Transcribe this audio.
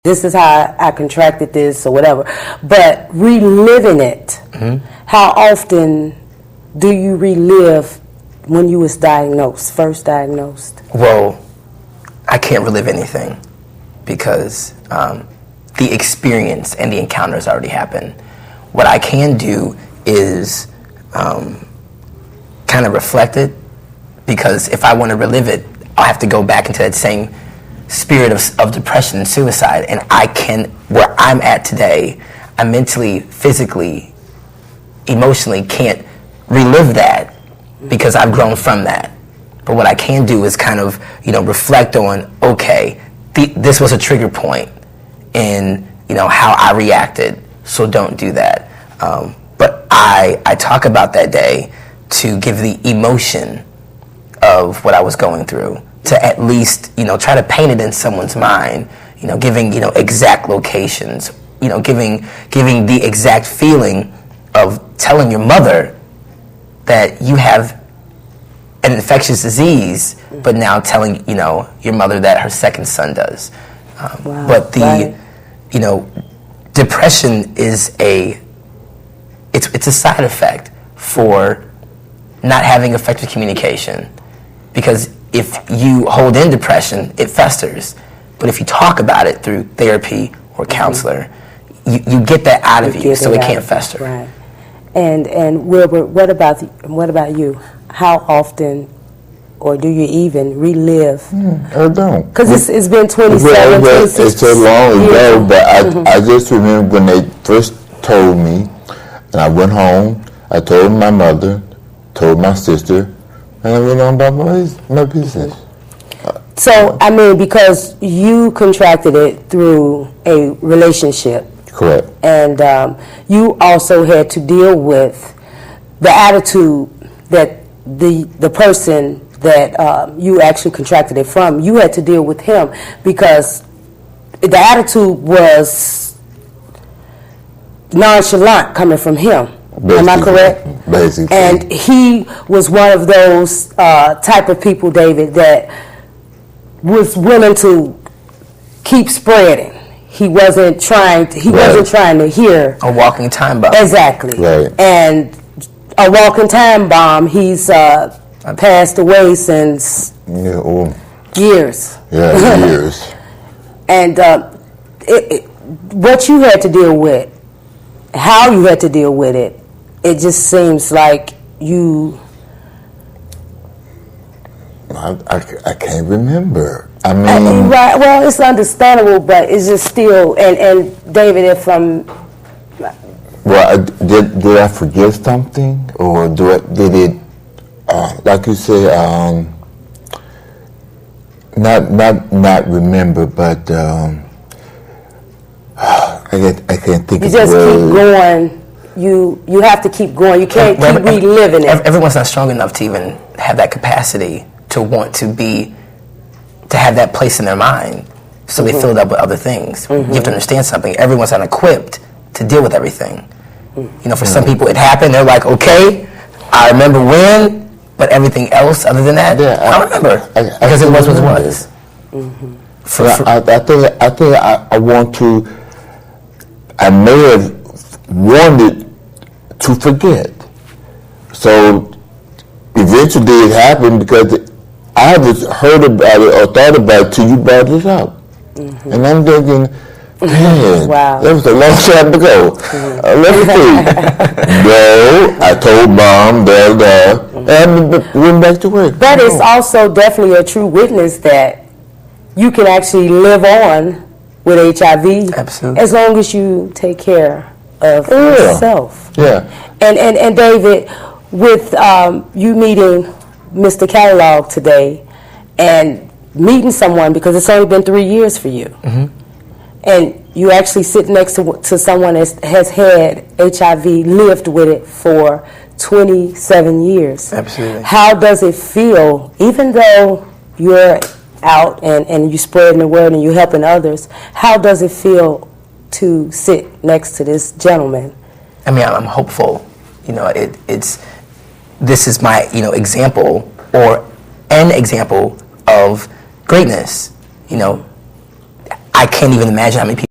this is how I contracted this or whatever. But reliving it, how often do you relive when you was first diagnosed? Well, I can't relive anything because the experience and the encounters already happened. What I can do is kind of reflect it, because if I want to relive it, I'll have to go back into that same spirit of depression and suicide, and where I'm at today, I mentally, physically, emotionally can't relive that because I've grown from that. But what I can do is kind of, reflect on, okay, this was a trigger point in, how I reacted, so don't do that. But I talk about that day to give the emotion of what I was going through, to at least, try to paint it in someone's mind, giving, exact locations, giving the exact feeling of telling your mother that you have an infectious disease, but now telling, your mother that her second son does. Wow, but depression is it's a side effect for not having effective communication, because if you hold in depression, it festers. But if you talk about it through therapy or counselor, you get that out of you, so it can't fester. Right. And Wilbur, what about you? How often, or do you even relive? I don't. Because it's been 27, 26 It's so long ago, but I just remember when they first told me, and I went home, I told my mother, told my sister, and I went on about my business. So, because you contracted it through a relationship. Correct. And you also had to deal with the attitude that the person that you actually contracted it from, you had to deal with him, because the attitude was nonchalant coming from him. Basically, am I correct? Basically. And he was one of those type of people, David, that was willing to keep spreading. He wasn't trying to hear. A walking time bomb. Exactly. Right. And a walking time bomb. He's passed away since years. Yeah, years. And what you had to deal with, how you had to deal with it, it just seems like you... I can't remember. right. Well, it's understandable, but it's just still. And David, if did I forget something, or did it? Like you say, not remember, but I can't think. You just keep going. You have to keep going. You can't keep reliving it. Everyone's not strong enough to even have that capacity to want to have that place in their mind, so they fill it up with other things. You have to understand something. Everyone's not equipped to deal with everything. For some people it happened, they're like, okay, I remember when, but everything else other than that, I don't remember, because it was what it was. I think I want to, I may have wanted to forget. So eventually it happened because I haven't heard about it or thought about it till you brought it up. And I'm thinking, man, wow, that was a long time ago. Let me see. No, I told Mom, and went back to work. But it's also definitely a true witness that you can actually live on with HIV. Absolutely. As long as you take care of yourself. Yeah. And David, with you meeting Mr. Catalog today and meeting someone, because it's only been 3 years for you, and you actually sit next to someone that has had HIV, lived with it for 27 years. Absolutely. How does it feel, even though you're out and you're spreading the word and you're helping others, how does it feel to sit next to this gentleman? I'm hopeful. This is my, example, or an example of greatness. I I can't even imagine how many people